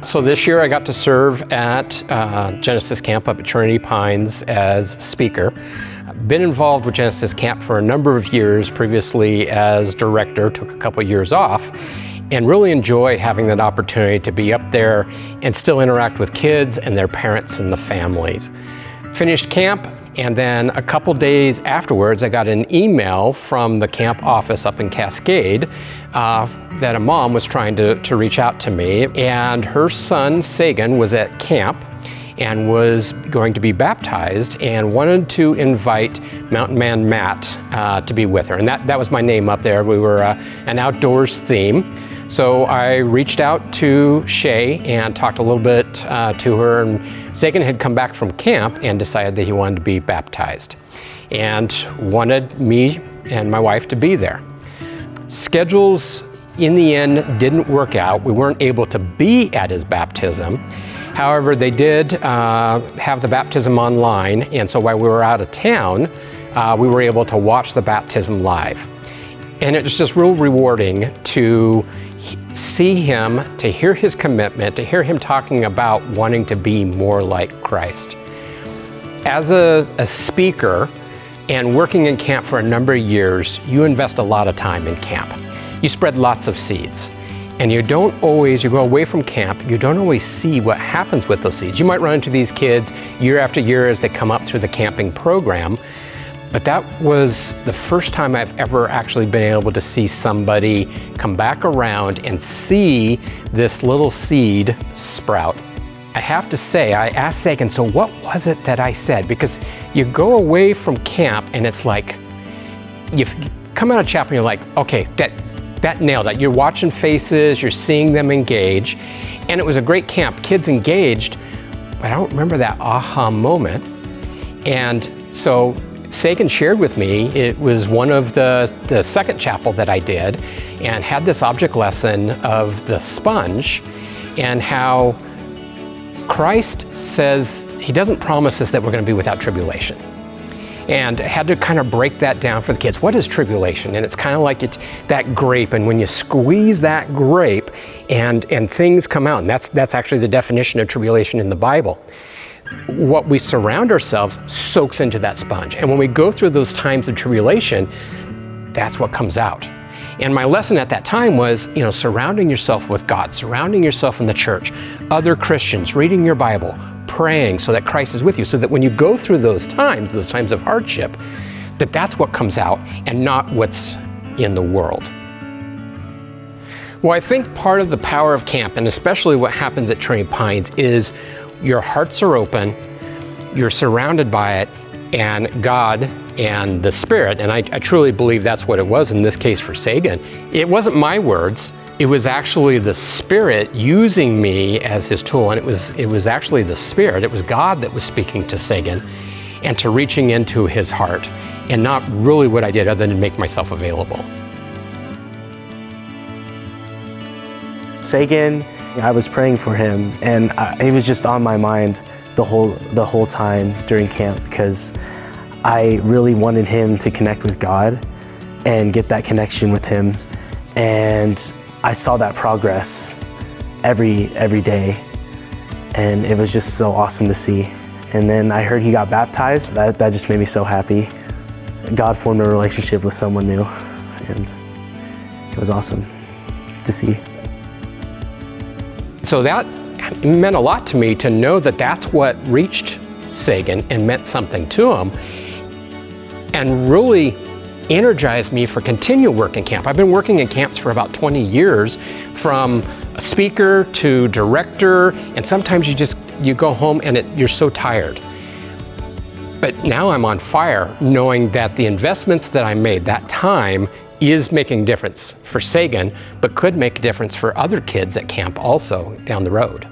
So this year I got to serve at Genesis Camp up at Trinity Pines as speaker. I've been involved with Genesis Camp for a number of years, previously as director, took a couple years off, and really enjoy having that opportunity to be up there and still interact with kids and their parents and the families. Finished camp, and then a couple days afterwards I got an email from the camp office up in Cascade that a mom was trying to reach out to me, and her son Segen was at camp and was going to be baptized and wanted to invite Mountain Man Matt to be with her, and that was my name up there. We were an outdoors theme. So I reached out to Shay and talked a little bit to her, and Segen had come back from camp and decided that he wanted to be baptized and wanted me and my wife to be there. Schedules in the end didn't work out. We weren't able to be at his baptism. However, they did have the baptism online, and so while we were out of town, we were able to watch the baptism live. And it was just real rewarding to see him, to hear his commitment, to hear him talking about wanting to be more like Christ. As a speaker and working in camp for a number of years, you invest a lot of time in camp. You spread lots of seeds. And you go away from camp, you don't always see what happens with those seeds. You might run into these kids year after year as they come up through the camping program, but that was the first time I've ever actually been able to see somebody come back around and see this little seed sprout. I have to say, I asked Segen, so what was it that I said? Because you go away from camp and it's like, you come out of chapel and you're like, okay, that nailed it. You're watching faces, you're seeing them engage, and it was a great camp. Kids engaged, but I don't remember that aha moment. And so Segen shared with me, it was one of the second chapel that I did, and had this object lesson of the sponge and how Christ says he doesn't promise us that we're going to be without tribulation. And I had to kind of break that down for the kids. What is tribulation? And it's kind of like it's that grape, and when you squeeze that grape and things come out, and that's actually the definition of tribulation in the Bible. What we surround ourselves soaks into that sponge. And when we go through those times of tribulation, that's what comes out. And my lesson at that time was, surrounding yourself with God, surrounding yourself in the church, other Christians, reading your Bible, praying so that Christ is with you, so that when you go through those times of hardship, that's what comes out and not what's in the world. Well, I think part of the power of camp, and especially what happens at Trinity Pines, is your hearts are open, you're surrounded by it, and God and the Spirit, and I truly believe that's what it was in this case for Segen. It wasn't my words, it was actually the Spirit using me as his tool, and it was actually the Spirit, it was God that was speaking to Segen and to reaching into his heart, and not really what I did other than make myself available. Segen, I was praying for him, and he was just on my mind the whole time during camp, because I really wanted him to connect with God and get that connection with him. And I saw that progress every day, and it was just so awesome to see. And then I heard he got baptized. That just made me so happy. God formed a relationship with someone new, and it was awesome to see. So that meant a lot to me, to know that that's what reached Segen and meant something to him, and really energized me for continual work in camp. I've been working in camps for about 20 years, from a speaker to director, and sometimes you go home and you're so tired. But now I'm on fire, knowing that the investments that I made, that time, is making a difference for Segen, but could make a difference for other kids at camp also down the road.